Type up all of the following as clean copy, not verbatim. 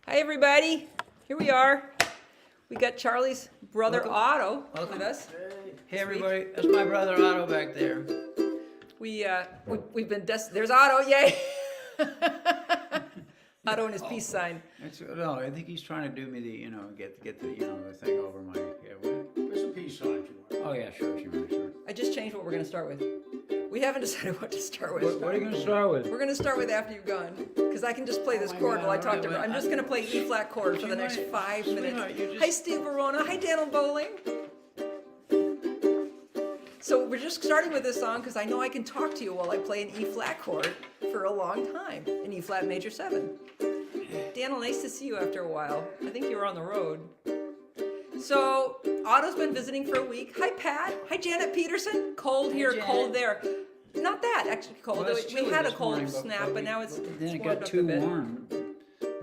Hi, everybody. Here we are. We got Charlie's brother Otto with us. Hey, everybody. That's my brother Otto back there. We've been there's Otto. Yay! Otto and his peace sign. No, I think he's trying to do me the, get the, the thing over my head. There's a peace sign if you want. Oh yeah, sure. I just changed what we're going to start with. We haven't decided what to start with. What are you going to start with? We're going to start with After You've Gone, because I can just play this chord while I talk to her. I'm just going to play E flat chord for the next 5 minutes. Hi, Steve Verona. Hi, Daniel Bowling. So we're just starting with this song because I know I can talk to you while I play an E flat chord for a long time, an E flat major 7. Daniel, nice to see you after a while. I think you were on the road. So Otto's been visiting for a week. Hi, Pat. Hi, Janet Peterson. Cold here, cold there. Not that actually cold. Well, we had a cold snap, but now it's then it warmed got up too a bit. warm,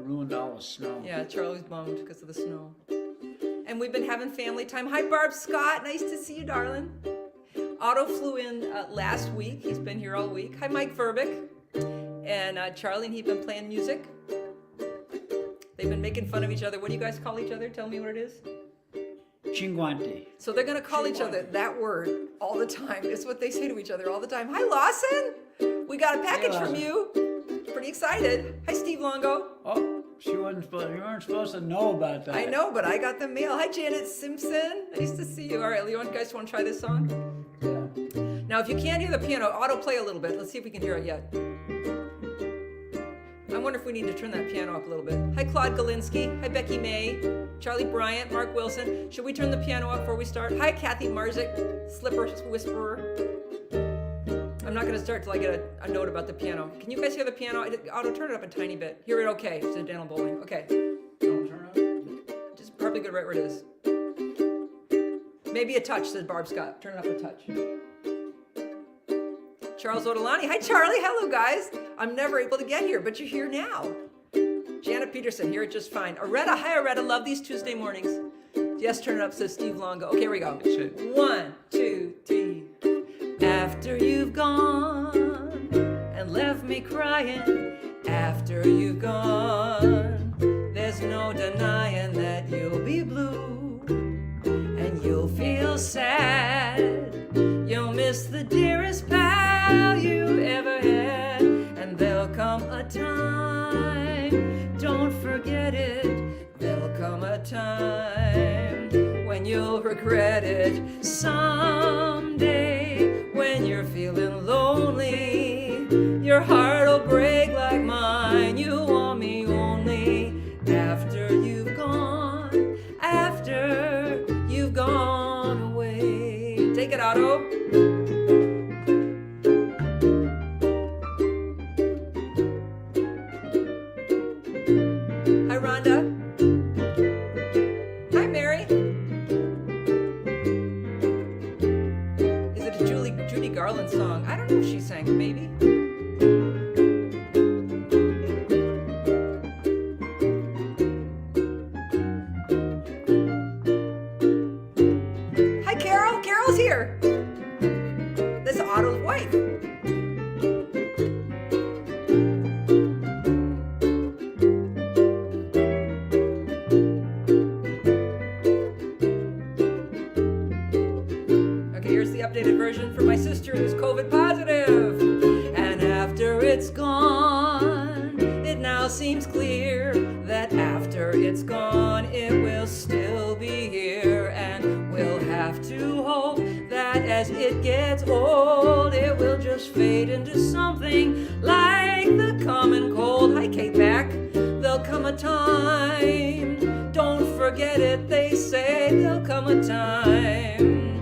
ruined all the snow. Yeah, Charlie's bummed because of the snow. And we've been having family time. Hi, Barb Scott. Nice to see you, darling. Otto flew in last week. He's been here all week. Hi, Mike Verbick. And Charlie and he've been playing music. They've been making fun of each other. What do you guys call each other? Tell me what it is. Cinquante. So they're going to call each other that word all the time. It's what they say to each other all the time. Hi, Lawson. We got a package from you. Pretty excited. Hi, Steve Longo. Oh, you weren't supposed to know about that. I know, but I got the mail. Hi, Janet Simpson. Nice to see you. All right, you guys want to try this song? Yeah. Now, if you can't hear the piano, Otto, play a little bit. Let's see if we can hear it yet. I wonder if we need to turn that piano up a little bit. Hi, Claude Galinsky. Hi, Becky May. Charlie Bryant, Mark Wilson. Should we turn the piano up before we start? Hi, Kathy Marzik, Slipper Whisperer. I'm not going to start till I get a note about the piano. Can you guys hear the piano? Otto, turn it up a tiny bit. Hear it okay, said Daniel Bowling. Okay. Don't turn up. Just probably good right where it is. Maybe a touch, said Barb Scott. Turn it up a touch. Charles Odolani. Hi, Charlie. Hello, guys. I'm never able to get here, but you're here now. Janet Peterson, hear it just fine. Aretta. Hi, Aretta. Love these Tuesday mornings. Yes, turn it up, says Steve Longo. Okay, here we go. 1, 2, 3. After you've gone and left me crying, after you've gone, there's no denying that you'll be blue and you'll feel sad. You'll miss the dearest pal you ever had, and there'll come a time, don't forget it, there'll come a time when you'll regret it someday. When you're feeling lonely, your heart'll break like mine. You want me only after you've gone away. Take it, Otto. Hi, Rhonda. Hi, Mary. Is it a Judy Garland song? I don't know if she sang it, maybe. Hi, Carol. Carol's here. This is Otto's wife. Here's the updated version for my sister who's COVID positive. And after it's gone, it now seems clear that after it's gone, it will still be here. And we'll have to hope that as it gets old, it will just fade into something like the common cold. Hi, Kate Back. There'll come a time, don't forget it, they say. There'll come a time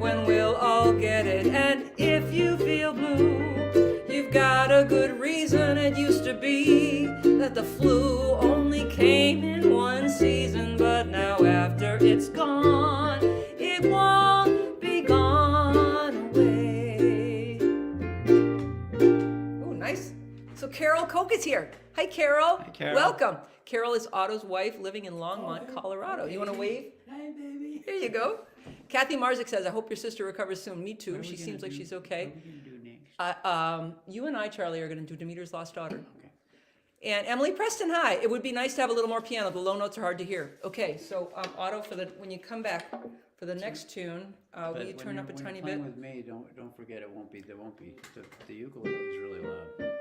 when we'll all get it. And if you feel blue, you've got a good reason. It used to be that the flu only came in one season, but now after it's gone, it won't be gone away. Oh, nice. So Carol Koch is here. Hi, Carol. Hi, Carol. Welcome. Carol is Otto's wife living in Longmont, Colorado. You want to wave? Hi, baby. Here you go. Kathy Marzik says, I hope your sister recovers soon. Me too. What are She we seems gonna like do? she's okay. What are we going to do next? You and I, Charlie, are going to do Demeter's Lost Daughter. Okay. And Emily Preston, hi. It would be nice to have a little more piano. The low notes are hard to hear. Okay, so Otto, when you come back for the next tune, will you turn up a tiny bit? When you're playing with me, don't forget there won't be. The ukulele is really loud.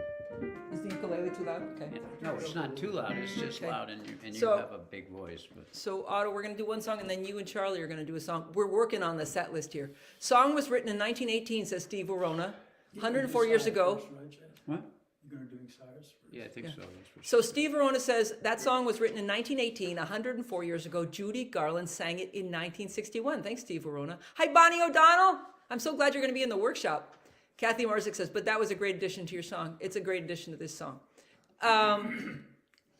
Is the ukulele too loud? Okay. Yeah. No, it's not too loud. It's just Okay. loud, and you So- have a big voice. But So Otto, we're going to do one song, and then you and Charlie are going to do a song. We're working on the set list here. Song was written in 1918, says Steve Verona, 104 years ago. what? You're gonna do Cyrus first? Yeah, I think so. That's for So Steve Verona says that song was written in 1918, 104 years ago. Judy Garland sang it in 1961. Thanks, Steve Verona. Hi, Bonnie O'Donnell. I'm so glad you're going to be in the workshop. Kathy Marzick says, but that was a great addition to your song. It's a great addition to this song.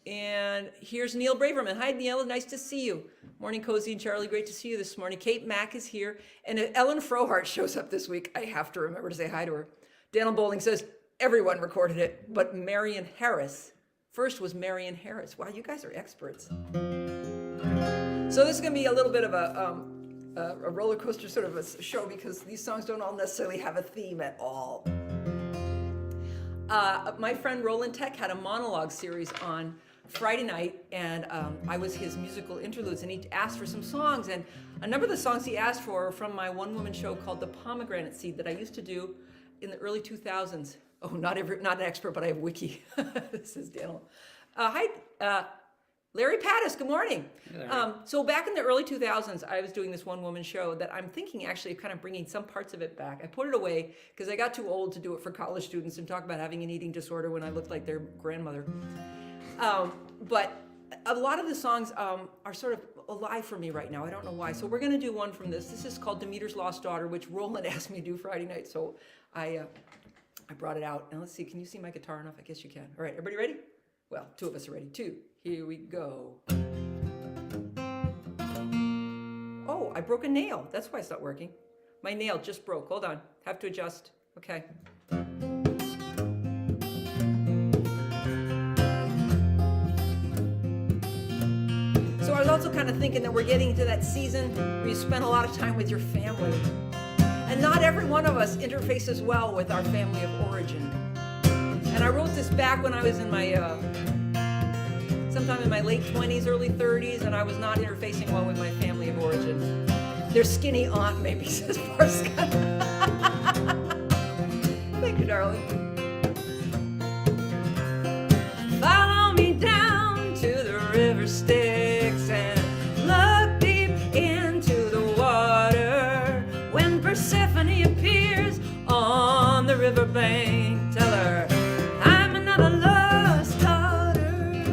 And here's Neil Braverman. Hi, Neil. Nice to see you. Morning, Cozy and Charlie. Great to see you this morning. Kate Mack is here. And if Ellen Frohart shows up this week, I have to remember to say hi to her. Daniel Bowling says, everyone recorded it, but Marion Harris. First was Marion Harris. Wow, you guys are experts. So this is going to be a little bit of a roller coaster sort of a show because these songs don't all necessarily have a theme at all. My friend Roland Tech had a monologue series on Friday night, and I was his musical interludes, and he asked for some songs, and a number of the songs he asked for are from my one-woman show called The Pomegranate Seed that I used to do in the early 2000s. Oh, not an expert, but I have wiki. This is Daniel. Hi, Larry Pattis, good morning. Hey, Larry. So back in the early 2000s, I was doing this one-woman show that I'm thinking actually of kind of bringing some parts of it back. I put it away because I got too old to do it for college students and talk about having an eating disorder when I looked like their grandmother. But a lot of the songs are sort of alive for me right now. I don't know why. So we're going to do one from this. This is called Demeter's Lost Daughter, which Roland asked me to do Friday night. So I brought it out. And let's see, can you see my guitar enough? I guess you can. All right, everybody ready? Well, two of us are ready. Two. Here we go. Oh, I broke a nail. That's why it's not working. My nail just broke. Hold on. Have to adjust. Okay. So I was also kind of thinking that we're getting to that season where you spend a lot of time with your family. And not every one of us interfaces well with our family of origin. And I wrote this back when I was in my, sometime in my late 20s, early 30s, and I was not interfacing well with my family of origin. Their skinny aunt, maybe, says Parscott. Thank you, darling. Follow me down to the river Styx and look deep into the water. When Persephone appears on the riverbank, tell her I'm another lost daughter.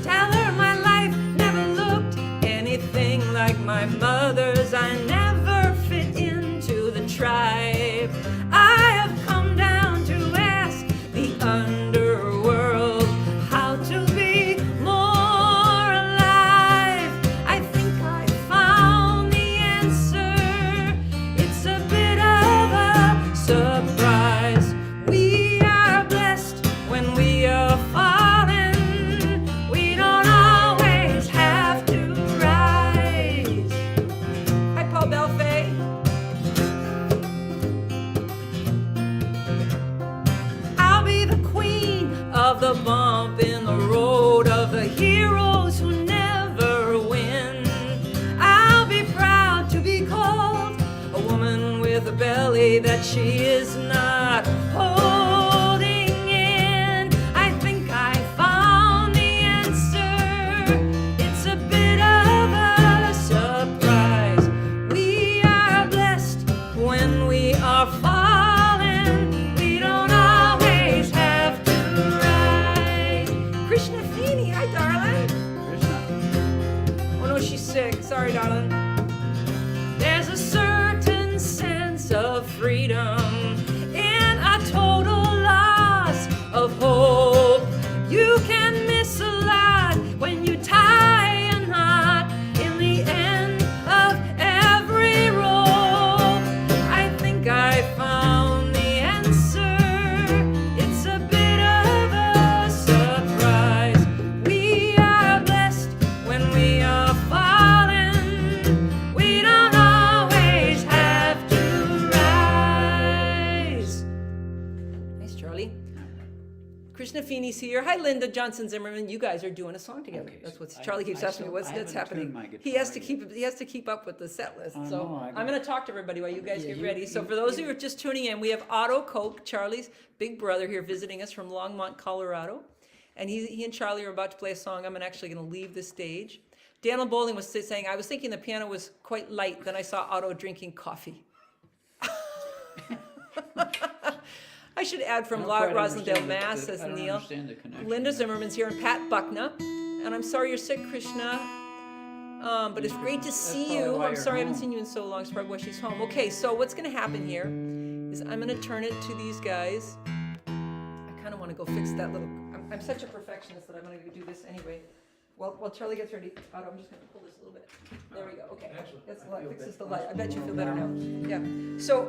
Tell her my life never looked anything like my mother's. I never fit into the tribe. I have come down to ask the underworld how to be more alive. I think I found the answer. It's a bit of a surprise. We are blessed when we are fallen. We don't always have to rise. Hi, Paul Belfay. I'll be the queen of the bump in the road, of the heroes who never win. I'll be proud to be called a woman with a belly that she is not holding in. I think I found the answer. It's a bit of a surprise. We are blessed when we are fallen. We don't always have to rise. Krishna Feeney, hi, darling. Krishna. Oh no, she's sick. Sorry, darling. There's a certain sense of freedom in a total Feeney's here. Hi, Linda Johnson Zimmerman. You guys are doing a song together. Okay, That's so what Charlie keeps asking me. What's that's happening? He has to keep up with the set list. I So know, I I'm going to talk to everybody while you guys Yeah, get you- ready. So you- for those of you- you who are just tuning in, we have Otto Koch, Charlie's big brother, here visiting us from Longmont, Colorado, and he and Charlie are about to play a song. I'm actually going to leave the stage. Daniel Bowling was saying, I was thinking the piano was quite light. Then I saw Otto drinking coffee. I should add from I don't quite Rosendale, understand Mass, the- says I don't Neil. understand the connection Linda there. Zimmerman's here and Pat Buckner. And I'm sorry you're sick, Krishna. But it's great to see probably you. why I'm you're sorry I haven't home. seen you in so long. It's probably why she's home. Okay, so what's going to happen here is I'm going to turn it to these guys. I kind of want to go fix that little... I'm such a perfectionist that I'm going to do this anyway. While Charlie gets ready, Otto, I'm just going to pull this a little bit. There we go. Okay. Excellent. That's the I light. feel Fixes the better. light. I bet you feel better now. Yeah. So,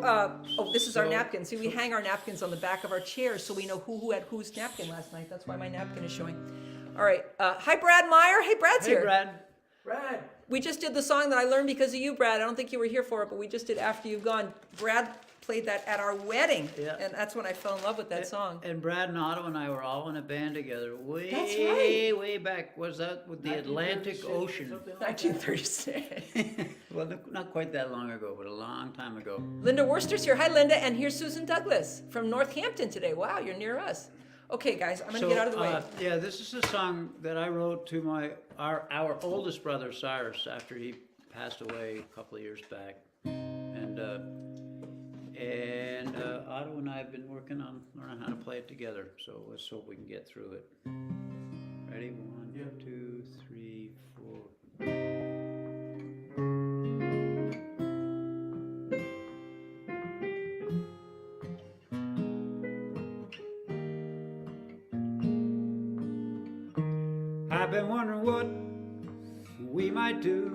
this is our So- napkin. See, we hang our napkins on the back of our chairs so we know who had whose napkin last night. That's why my napkin is showing. All right. Hi, Brad Meyer. Hey, Brad's Hey, here. Brad. Brad, We just did the song that I learned because of you, Brad. I don't think you were here for it, but we just did After You've Gone. Brad played that at our wedding. Yeah. And that's when I fell in love with that song. And Brad and Otto and I were all in a band together That's right. way back. Was that with the Atlantic 1936, Ocean? something like that. 1936. Well, not quite that long ago, but a long time ago. Linda Worcester's here. Hi, Linda. And here's Susan Douglas from Northampton today. Wow, you're near us. Okay, guys, I'm going to get out of the way. Yeah, this is a song that I wrote to our oldest brother Cyrus after he passed away a couple of years back, and Otto and I have been working on learning how to play it together. So let's hope we can get through it. Ready? 1, Yeah. 2, 3, 4. I've been wondering what we might do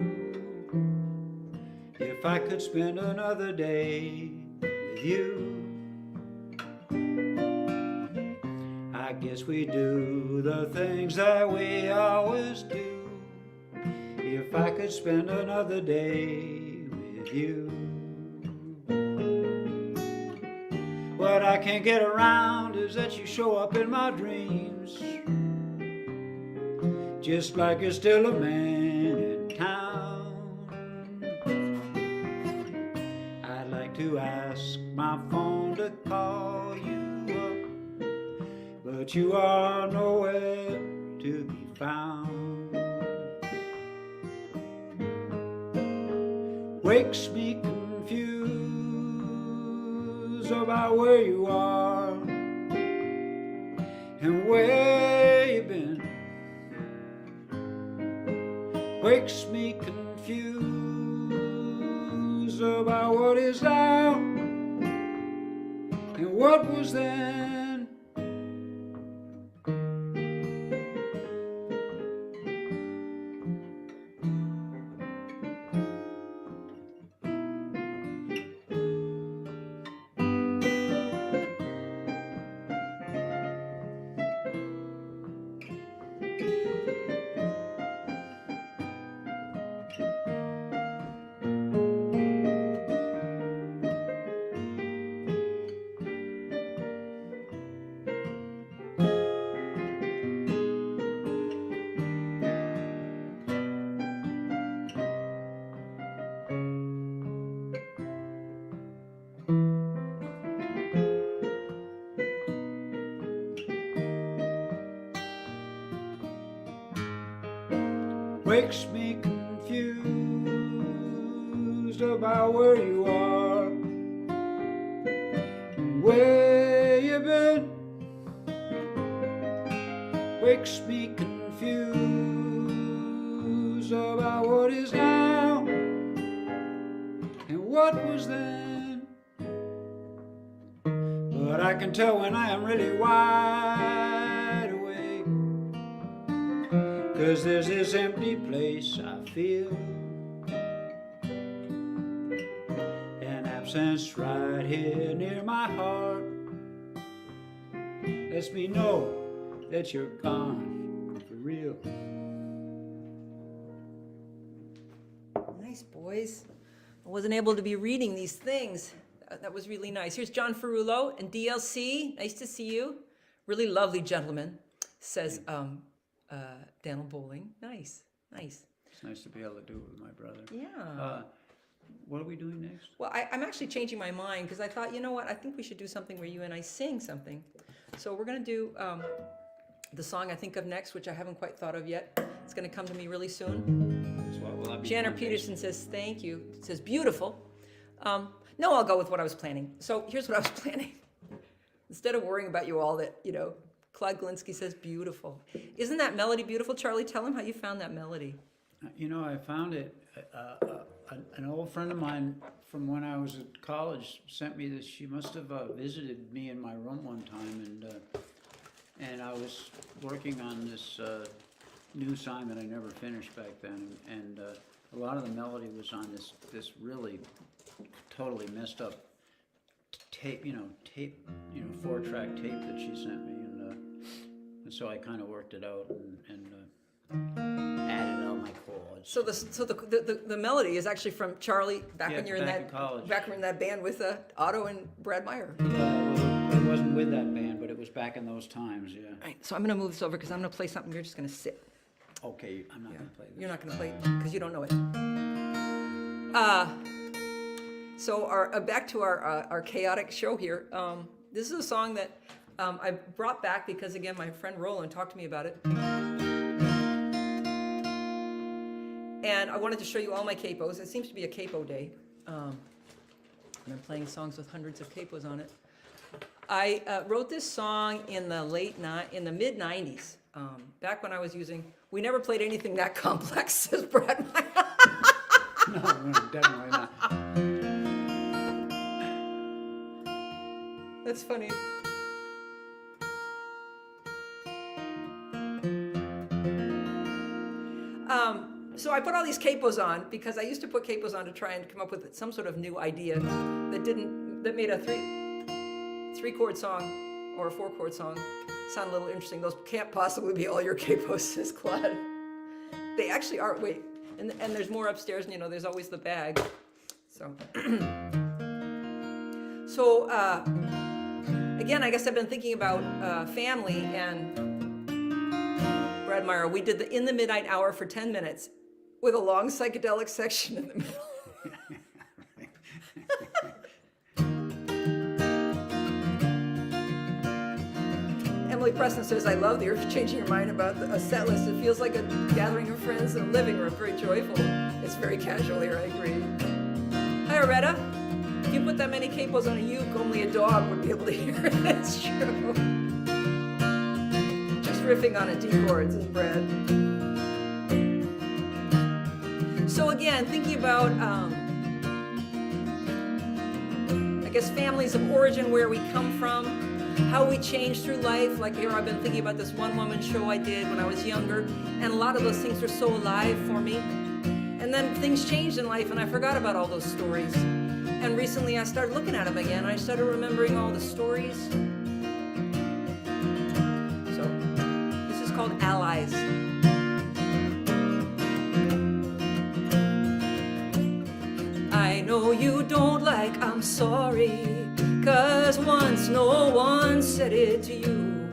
if I could spend another day with you. I guess we do the things that we always do. If I could spend another day with you. What I can't get around is that you show up in my dreams, just like you're still a man in town. I'd like to ask my phone to call you up, but you are nowhere to be found. Wakes me confused about where you are and where you've been. Wakes me confused about what is now and what was then. Wakes me confused about where you are and where you've been. Wakes me confused about what is now and what was then. But I can tell when I am really wide awake, 'cause there's this empty place I feel, an absence right here near my heart lets me know that you're gone for real. Nice, boys. I wasn't able to be reading these things. That was really nice. Here's John Ferrulo and DLC. Nice to see you. really lovely gentleman, says Daniel Bowling. Nice. It's nice to be able to do it with my brother. Yeah. What are we doing next? Well, I'm actually changing my mind because I thought, you know what? I think we should do something where you and I sing something. So we're going to do the song I think of next, which I haven't quite thought of yet. It's going to come to me really soon. So will I be Janner doing Peterson says, thank you. It says, beautiful. No, I'll go with what I was planning. So here's what I was planning. Instead of worrying about you all that, Claude Galinsky says, beautiful. Isn't that melody beautiful? Charlie, tell him how you found that melody. I found it. An old friend of mine from when I was at college sent me this. She must have visited me in my room one time, and I was working on this new song that I never finished back then, and a lot of the melody was on this really totally messed up tape, 4-track tape that she sent me, and so I kind of worked it out and added all my chords. So the melody is actually from Charlie back when you're in college. back when that band with Otto and Brad Meyer. Well, it wasn't with that band, but it was back in those times, yeah. All right, so I'm going to move this over because I'm going to play something. You're just going to sit. Okay, I'm not going to play this. You're not going to play it because you don't know it. So back to our chaotic show here. This is a song that I brought back because, again, my friend Roland talked to me about it. And I wanted to show you all my capos. It seems to be a capo day. I've been playing songs with hundreds of capos on it. I wrote this song in the mid 90s. Back when I was we never played anything that complex, says Brad Meyer. No, definitely not. That's funny. So I put all these capos on because I used to put capos on to try and come up with some sort of new idea that made a three-chord song or a 4-chord song sound a little interesting. Those can't possibly be all your capos, says Claude. They actually are. Wait, and there's more upstairs, and there's always the bag. So, again, I guess I've been thinking about family and Brad Meyer. We did In the Midnight Hour for 10 minutes with a long psychedelic section in the middle. Emily Preston says, I love that you're changing your mind about a set list. It feels like a gathering of friends in a living room, very joyful. It's very casual here, I agree. Hi, Aretta. If you put that many capos on a uke, only a dog would be able to hear it. That's true. Just riffing on a D chords is Brad. So again, thinking about, I guess, families of origin, where we come from, how we change through life. Like here, I've been thinking about this one-woman show I did when I was younger, and a lot of those things were so alive for me. And then things changed in life, and I forgot about all those stories. And recently, I started looking at them again. I started remembering all the stories. So, this is called Allies. I know you don't like I'm sorry, 'cause once no one said it to you.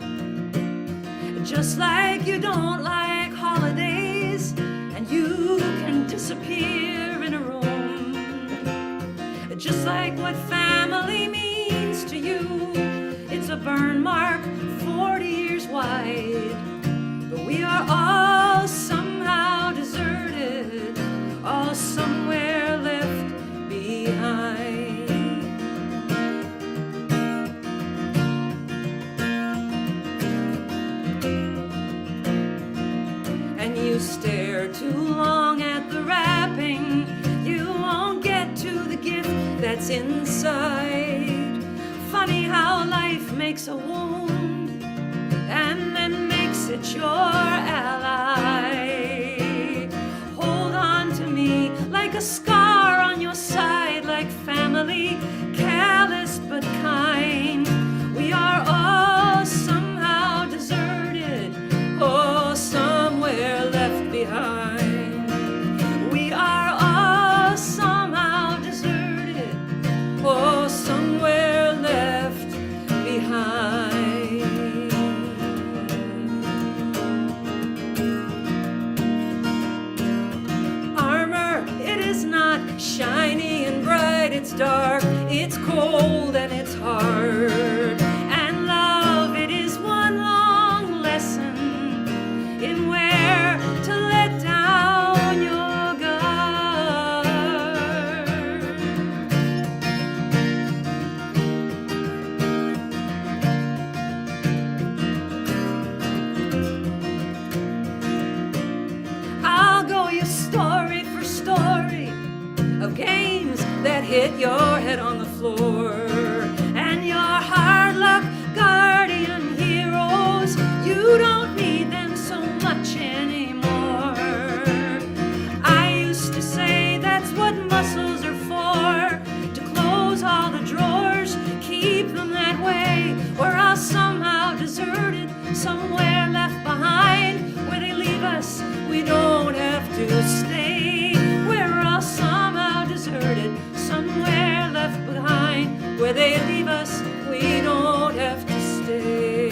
Just like you don't like holidays, and you can disappear in a room. Just like what family means to you, it's a burn mark 40 years wide. But we are all somehow deserted, all somewhere left behind. And you stare too long at the wrapping, you won't get to the gift that's inside. Funny how life makes a wound and then makes it your ally. Hold on to me like a scar on your side, like family, callous but kind. We are all somehow deserted, oh, somewhere left behind. We are all somehow deserted, oh, somewhere left behind. it's cold and it's hard. And love, it is one long lesson in where to let down your guard. I'll go you story for story of games that hit your head on the floor, and your hard luck guardian heroes, you don't need them so much anymore. I used to say that's what muscles are for, to close all the drawers, keep them that way. We're all somehow deserted, somewhere left behind. Where they leave us, we don't have to stay. We're all somehow deserted, somewhere left behind. Where they leave us, we don't have to stay.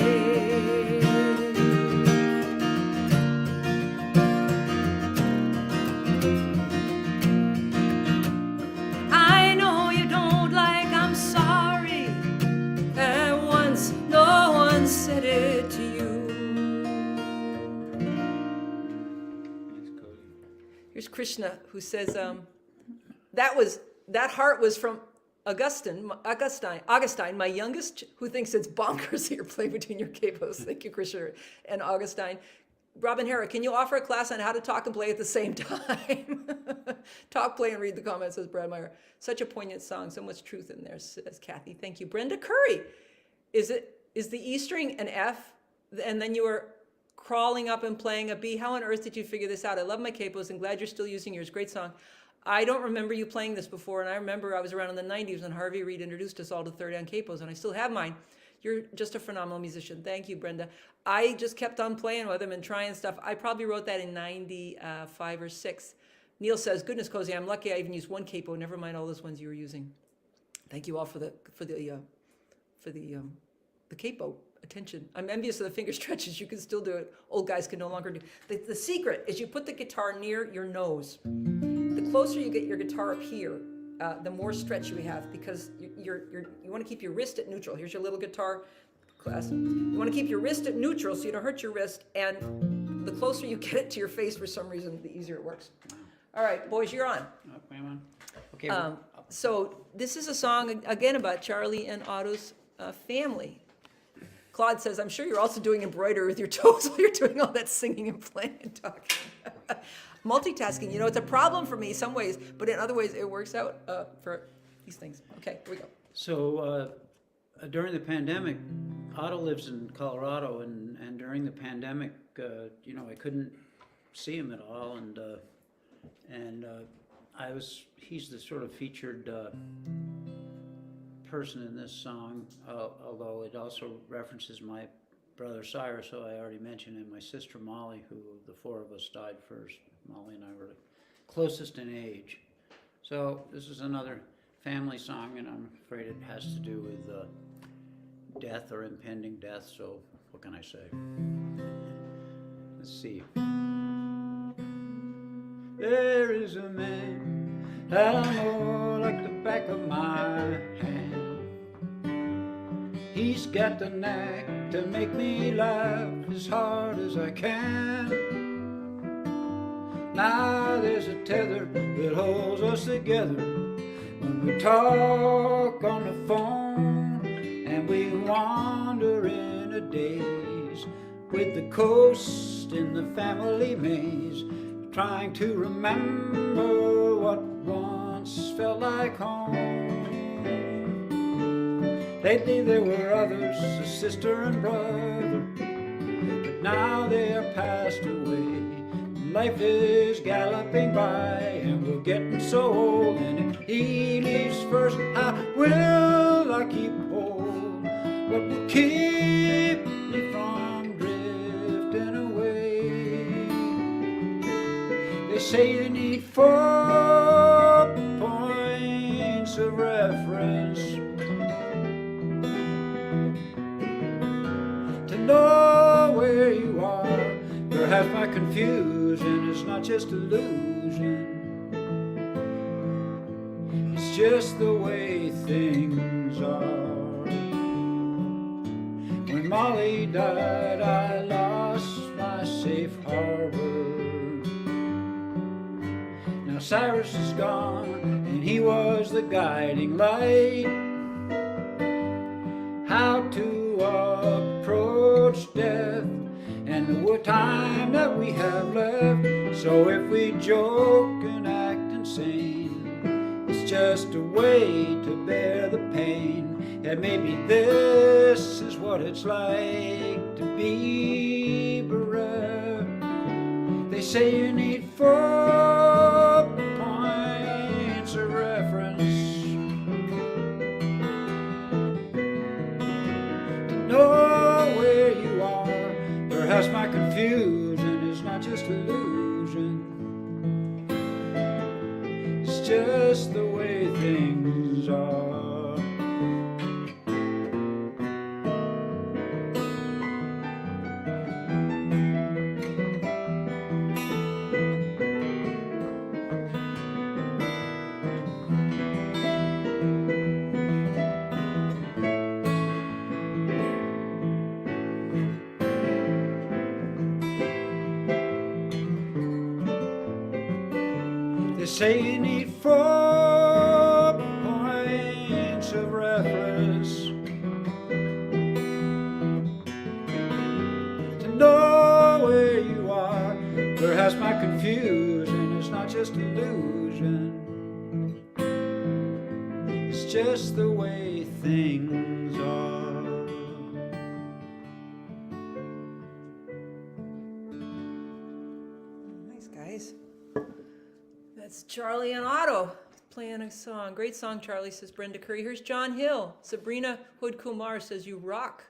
I know you don't like I'm sorry, and once no one said it to you. Here's Krishna, who says, that heart was from Augustine, my youngest, who thinks it's bonkers that you're playing between your capos. Thank you, Krishna and Augustine. Robin Hera, can you offer a class on how to talk and play at the same time? Talk, play, and read the comments, says Brad Meyer. Such a poignant song, so much truth in there, says Kathy. Thank you. Brenda Curry, is the E string an F, and then you were crawling up and playing a B? How on earth did you figure this out? I love my capos and glad you're still using yours. Great song. I don't remember you playing this before, and I remember I was around in the 90s when Harvey Reid introduced us all to third hand capos, and I still have mine. You're just a phenomenal musician. Thank you, Brenda. I just kept on playing with them and trying stuff. I probably wrote that in 95 or 6. Neil says, goodness, Cozy, I'm lucky I even used one capo, never mind all those ones you were using. Thank you all for the capo attention. I'm envious of the finger stretches. You can still do it. Old guys can no longer do. The secret is you put the guitar near your nose. The closer you get your guitar up here, the more stretch you have, because you want to keep your wrist at neutral. Here's your little guitar class. You want to keep your wrist at neutral so you don't hurt your wrist, and the closer you get it to your face for some reason, the easier it works. All right, boys, you're on. Okay, I'm on. Okay. So this is a song, again, about Charlie and Otto's family. Claude says, I'm sure you're also doing embroidery with your toes while you're doing all that singing and playing and talking. Multitasking, it's a problem for me some ways, but in other ways it works out for these things. Okay, here we go. So during the pandemic, Otto lives in Colorado, and during the pandemic, I couldn't see him at all, and he's the sort of featured person in this song, although it also references my brother Cyrus, who I already mentioned, and my sister Molly, who the four of us died first. Molly and I were the closest in age. So this is another family song, and I'm afraid it has to do with death or impending death, so what can I say? Let's see. There is a man that I know like the back of my hand. He's got the knack to make me laugh as hard as I can. Now there's a tether that holds us together when we talk on the phone, and we wander in a daze with the coast in the family maze, trying to remember what once felt like home. Lately there were others, a sister and brother, but now they are passed away. Life is galloping by, and we're getting so old, and if he leaves first, how will I keep hold? What will keep me from drifting away? They say you need 4 points of reference to know where you are. Perhaps my confusion is not just illusion, it's just the way things are. When Molly died, I lost my safe harbor. Now Cyrus is gone, and he was the guiding light. How to approach death and the time that we have left. So if we joke and act insane, it's just a way to bear the pain. And maybe this is what it's like to be bereft. They say you need 4 points of reference to know where you are. Perhaps my confusion is not just illusion. It's just the way things are. They say you need 4 points of reference to know where you are. Perhaps my confusion is not just illusion. It's just the way things are. Nice, guys. That's Charlie and Otto playing a song. Great song, Charlie, says Brenda Curry. Here's John Hill. Sabrina Hood Kumar says, you rock.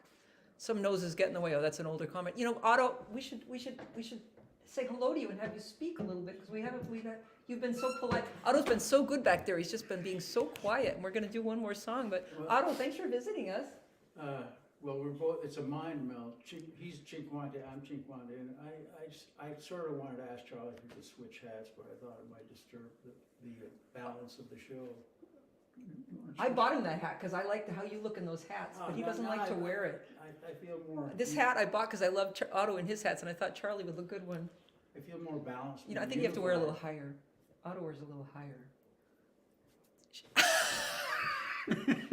Some noses get in the way. Oh, that's an older comment. You know, Otto, we should say hello to you and have you speak a little bit, because you've been so polite. Otto's been so good back there. He's just been being so quiet, and we're going to do one more song. But Otto, thanks for visiting us. Well, we're both, it's a mind meld. He's Cinquante, I'm Cinquante, and I sort of wanted to ask Charlie if we could switch hats, but I thought it might disturb the balance of the show. I bought him that hat because I like how you look in those hats, but he doesn't like to wear it. I feel more... This hat I bought because I love Otto and his hats, and I thought Charlie would look good one. I feel more balanced. You know, I think you have to wear a little higher. Otto wears a little higher.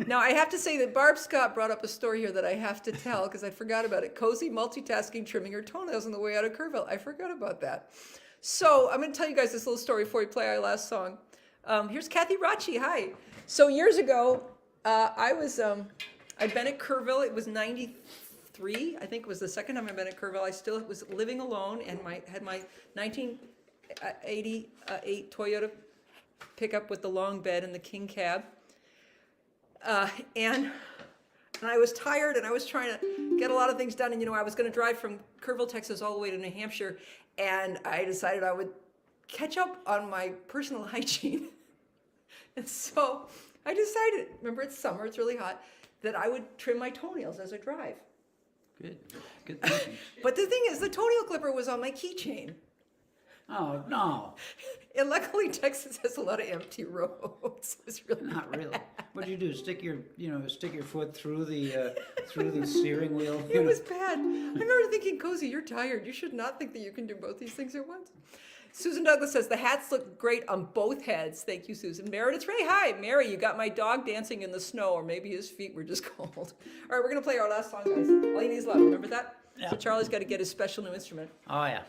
Now, I have to say that Barb Scott brought up a story here that I have to tell because I forgot about it. Cozy multitasking, trimming her toenails on the way out of Kerrville. I forgot about that. So I'm going to tell you guys this little story before we play our last song. Here's Kathy Rachi. Hi. So years ago, I'd been at Kerrville. It was 93. I think it was the second time I'd been at Kerrville. I still was living alone and had my 1988 Toyota pickup with the long bed and the king cab. And I was tired, and I was trying to get a lot of things done. And, you know, I was going to drive from Kerrville, Texas, all the way to New Hampshire, and I decided I would catch up on my personal hygiene. And so I decided, remember it's summer, it's really hot, that I would trim my toenails as I drive. Good thinking. But the thing is, the toenail clipper was on my keychain. Oh, no. And luckily, Texas has a lot of empty roads. It was really Not bad. really. What do you do? Stick your foot through the steering wheel? It was bad. I remember thinking, Cozy, you're tired. You should not think that you can do both these things at once. Susan Douglas says, the hats look great on both heads. Thank you, Susan. Meredith Ray, hi. Mary, you got my dog dancing in the snow, or maybe his feet were just cold. All right, we're going to play our last song, guys. All You Need Is Love. Remember that? Yeah. So Charlie's got to get his special new instrument. Oh, yeah.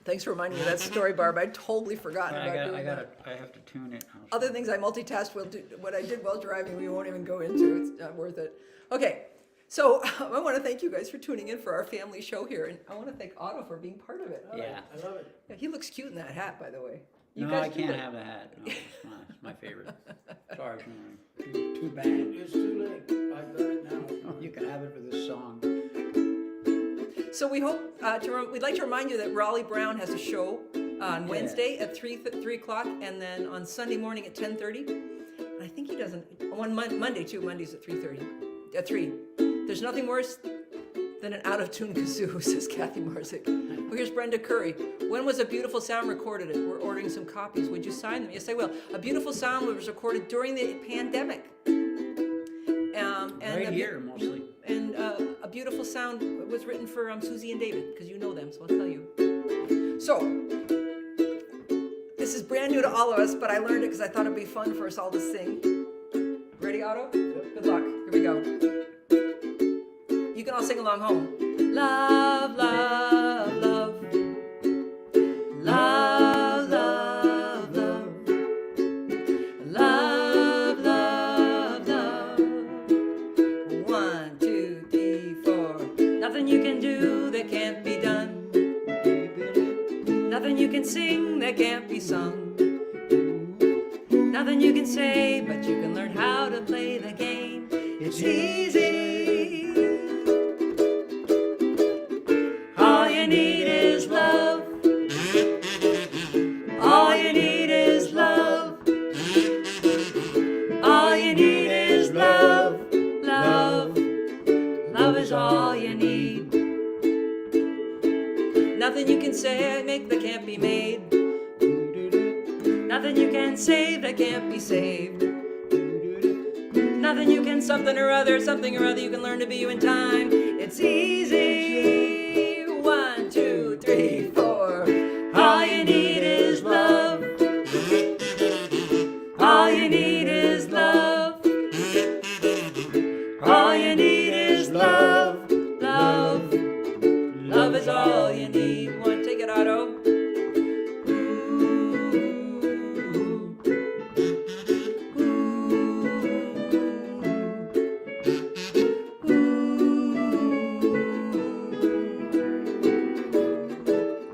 Thanks for reminding me of that story, Barb. I'd totally forgotten about doing that. I have to tune it. Other things I multitasked will do. What I did while driving, we won't even go into. It's not worth it. Okay, so I want to thank you guys for tuning in for our family show here, and I want to thank Otto for being part of it. Yeah. I love it. Yeah, he looks cute in that hat, by the way. No, I can't have the hat. No, it's my favorite. Sorry, too bad. It's too late. I've got it now. You can have it for this song. So we hope we'd like to remind you that Raleigh Brown has a show on Wednesday at 3 o'clock, and then on Sunday morning at 10:30. And I think he doesn't on Monday too. Mondays at 3:30. At 3. There's nothing worse than an out-of-tune kazoo, says Kathy Marzik. Oh, here's Brenda Curry. When was A Beautiful Sound recorded? We're ordering some copies. Would you sign them? Yes, I will. A Beautiful Sound was recorded during the pandemic. Right here, mostly. And A Beautiful Sound was written for Susie and David, because you know them, so I'll tell you. So, this is brand new to all of us, but I learned it because I thought it'd be fun for us all to sing. Ready, Otto? Good luck. Here we go. You can all sing along home. Love, love, love. Love, love, love. Love, love, love. 1, 2, 3, 4. Nothing you can do that can't be done. Nothing you can sing that can't be sung. Nothing you can say, but you can learn how to play the game. It's easy. All you need is love. All you need is love. All you need is love. Love. Love is all you need. Nothing you can say, make that can't be made. Nothing you can save that can't be saved. Nothing you can something or other you can learn to be you in time. It's easy. 1, 2, 3, 4. All you need is love. All you need is love. All you need is love. Love. Love is all you need. Want to take it, Otto?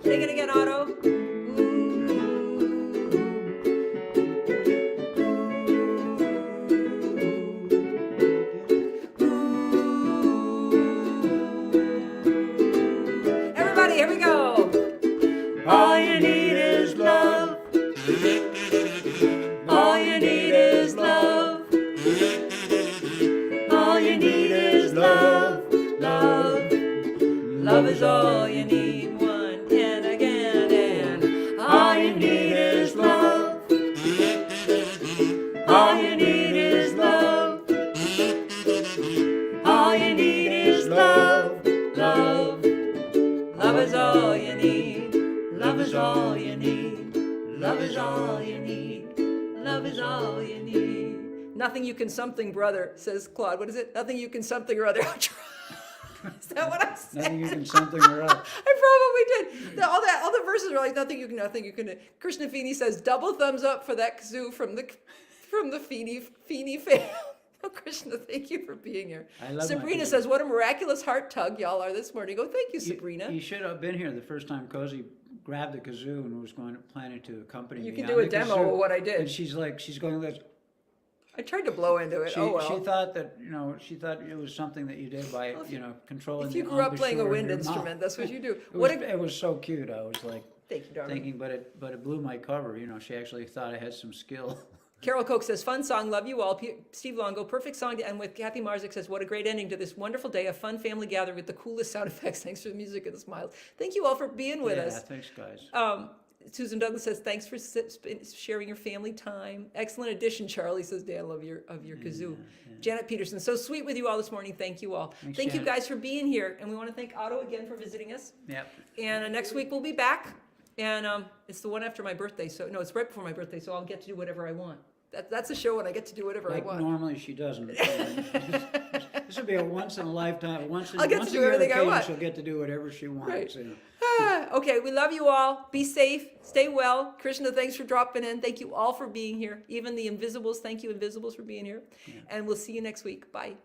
Take it again, Otto. Everybody, here we go. All you need is love. All you need is love. All you need is love. Love. Love is all you need. One and again and all you need is love. All you need is love. All you need is love. Love. Love is all you need. Love is all you need. Love is all you need. Love is all you need. Nothing you can something, brother, says Claude. What is it? Nothing you can something or other. Is that what I said? Nothing you can something or other. I probably did. All the verses are like nothing you can. Krishna Feeney says double thumbs up for that kazoo from the Feeney fan. Oh, Krishna, thank you for being here. I love Sabrina says, what a miraculous heart tug y'all are this morning. Oh, thank you, Sabrina. You should have been here the first time Cozy grabbed the kazoo and was planning to accompany me. You can on do a the demo kazoo. of what I did. And she's going like this. I tried to blow into it. She thought that, she thought it was something that you did by, controlling If the you grew up playing a embouchure of wind your instrument, mouth. that's what you do. It was so cute. I was like Thank you, darling. thinking, but it blew my cover. She actually thought I had some skill. Carol Koch says, fun song, love you all. Steve Longo, perfect song to end with. Kathy Marzik says, what a great ending to this wonderful day, a fun family gathering with the coolest sound effects. Thanks for the music and the smiles. Thank you all for being with us. Yeah, thanks, guys. Susan Douglas says, thanks for sharing your family time. Excellent addition, Charlie, says Dan, love your kazoo. Yeah. Janet Peterson, so sweet with you all this morning. Thank you all. Thanks, Thank you Janet. guys for being here. And we want to thank Otto again for visiting us. Yep. And next week we'll be back. And it's the one after my birthday. So, no, it's right before my birthday, so I'll get to do whatever I want. That's a show when I get to do whatever Like I want. normally she doesn't. This will be a once in a lifetime, I'll get to do everything I want. She'll get to do whatever she wants. Right. You know. Okay, we love you all. Be safe. Stay well. Krishna, thanks for dropping in. Thank you all for being here. Even the Invisibles, thank you, Invisibles, for being here. Yeah. And we'll see you next week. Bye.